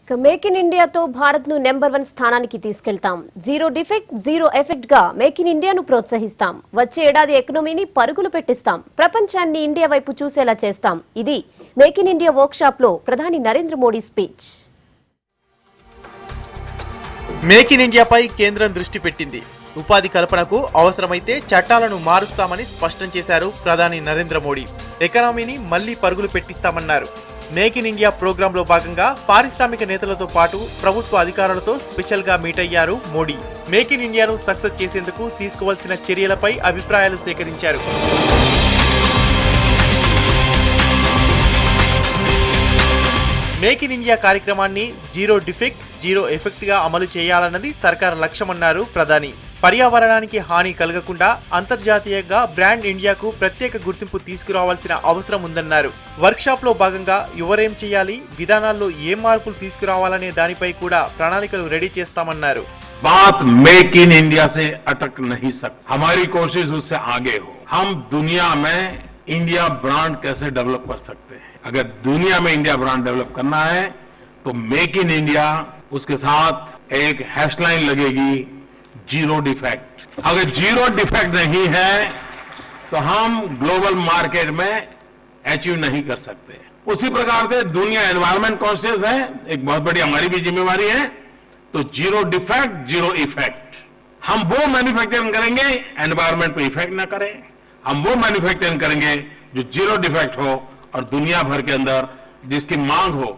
Make in ఇండియాతో Bharat ను number 1 స్థానానికి తీసుకెళ్తాం. జీరో డిఫెక్ట్ జీరో ఎఫెక్ట్ గా మేక్ ఇన్ ఇండియాను ప్రోత్సహిస్తాం. వచ్చే ఏడాది ఎకనామీని పరుగులు పెట్టిస్తాం. ప్రపంచాన్ని ఇండియా వైపు చూసేలా చేస్తాం. ఇది make in India workshop లో ప్రధాని Narendra Modi speech. Make in ఇండియాపై కేంద్రం దృష్టి పెట్టింది. ఉపాధి కల్పనకు అవసరమైతే చట్టాలను మారుస్తామని స్పష్టం చేశారు ప్రధాని నరేంద్ర మోడీ. ఎకనామీని మళ్లీ పరుగులు పెట్టిస్తామన్నారు. మేక్ ఇన్ ఇండియా ప్రోగ్రాంలో భాగంగా పారిశ్రామిక నేతలతో పాటు ప్రభుత్వ అధికారులతో స్పెషల్ గా మీట్ అయ్యారు మోడీ. మేక్ ఇన్ ఇండియాను సక్సెస్ చేసేందుకు తీసుకోవాల్సిన చర్యలపై అభిప్రాయాలు సేకరించారు. మేక్ ఇన్ ఇండియా కార్యక్రమాన్ని జీరో డిఫెక్ట్ జీరో ఎఫెక్ట్ గా అమలు చేయాలన్నది సర్కార్ లక్ష్యమన్నారు ప్రధాని. పర్యావరణానికి హాని కలగకుండా అంతర్జాతీయంగా బ్రాండ్ ఇండియాకు ప్రత్యేక గుర్తింపు తీసుకురావాల్సిన అవసరం ఉందన్నారు. వర్క్ షాప్ లో భాగంగా ఎవరేం చేయాలి, విధానాల్లో ఏ మార్పులు తీసుకురావాలనే దానిపై కూడా ప్రణాళికలు రెడీ చేస్తామన్నారు. बात मेक इन इंडिया से अटक नहीं सकती. हमारी कोशिश उससे आगे हो. हम दुनिया में इंडिया ब्रांड कैसे डेवलप कर सकते हैं. अगर दुनिया में इंडिया ब्रांड डेवलप करना है तो मेक इन इंडिया, उसके साथ एक हैशलाइन लगेगी जीरो डिफेक्ट. अगर जीरो डिफेक्ट नहीं है तो हम ग्लोबल मार्केट में अचीव नहीं कर सकते. उसी प्रकार से दुनिया एनवायरमेंट कॉन्शियस है, एक बहुत बड़ी हमारी भी जिम्मेवारी है. तो जीरो डिफेक्ट जीरो इफेक्ट, हम वो मैन्युफैक्चरिंग करेंगे एनवायरमेंट पे इफेक्ट ना करे. हम वो मैन्युफैक्चरिंग करेंगे जो जीरो डिफेक्ट हो और दुनिया भर के अंदर जिसकी मांग हो.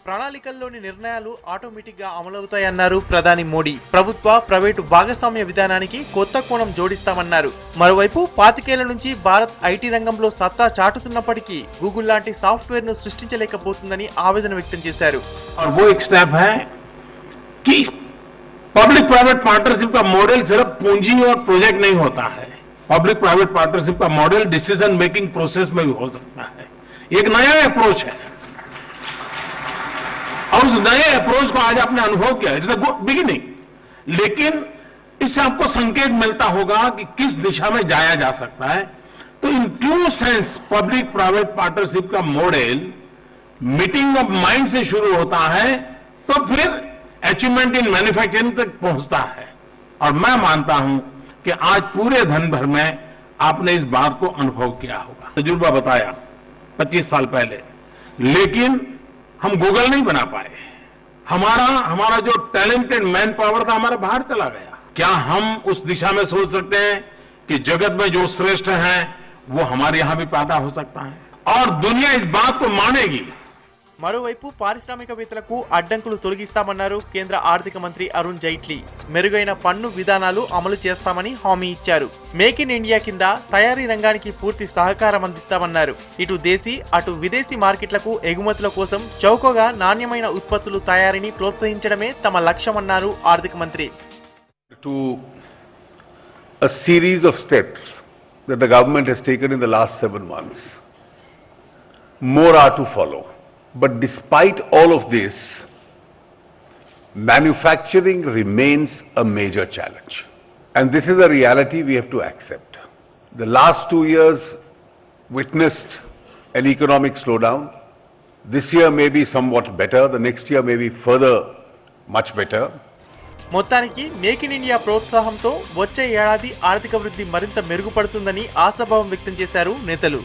ప్రణాళికల్లోని నిర్ణయాలు ఆటోమేటిక్ గా అమలవుతాయన్నారు ప్రధాని మోడీ. ప్రభుత్వ ప్రైవేటు భాగస్వామ్య విధానానికి కొత్త కోణం జోడిస్తామన్నారు. మరోవైపు 25 ఏళ్ల నుంచి భారత్ ఐటీ రంగంలో సత్తా చాటుతున్నప్పటికీ గూగుల్ లాంటి సాఫ్ట్వేర్ ను సృష్టించలేకపోతుందని ఆవేదన వ్యక్తం చేశారు. कि पब्लिक प्राइवेट पार्टनरशिप का मॉडल सिर्फ पूंजी और प्रोजेक्ट नहीं होता है. पब्लिक प्राइवेट पार्टनरशिप का मॉडल डिसीजन मेकिंग प्रोसेस में भी हो सकता है. एक नया अप्रोच है और उस नए अप्रोच को आज आपने अनुभव किया. इट्स अ गुड बिगिनिंग, लेकिन इससे आपको संकेत मिलता होगा कि किस दिशा में जाया जा सकता है. तो in true sense public private partnership का मॉडल मीटिंग ऑफ माइंड से शुरू होता है तो फिर अचीवमेंट इन मैन्युफैक्चरिंग तक पहुंचता है. और मैं मानता हूं कि आज पूरे धन भर में आपने इस बात को अनुभव किया होगा. तजुर्बा बताया 25 साल पहले, लेकिन हम गूगल नहीं बना पाए. हमारा जो टैलेंटेड मैन पावर था हमारा बाहर चला गया. क्या हम उस दिशा में सोच सकते हैं कि जगत में जो श्रेष्ठ हैं वो हमारे यहां भी पैदा हो सकता है और दुनिया इस बात को मानेगी. మరోవైపు పారిశ్రామికవేత్తలకు అడ్డంకులు తొలగిస్తామన్నారు కేంద్ర ఆర్థిక మంత్రి అరుణ్ జైట్లీ. మెరుగైన పన్ను విధానాలు అమలు చేస్తామని హామీ ఇచ్చారు. మేక్ ఇన్ ఇండియా కింద తయారీ రంగానికి పూర్తి సహకారం అందిస్తామన్నారు. ఇటు దేశీ అటు విదేశీ మార్కెట్లకు ఎగుమతుల కోసం చౌకగా నాణ్యమైన ఉత్పత్తులు తయారీని ప్రోత్సహించడమే తమ లక్ష్యమన్నారు ఆర్థిక మంత్రి. To a series of steps that the government has taken in the last 7 months. More are to follow. But despite all of this, manufacturing remains a major challenge. And this is a reality we have to accept. The last 2 years witnessed an economic slowdown. This year may be somewhat better. The next year may be further much better. మొత్తానికి make in India ప్రోత్సాహంతో వచ్చే ఏడాది ఆర్థిక వృద్ధి మరింత మెరుగుపడుతుందని ఆశాభావం వ్యక్తం చేశారు నేతలు.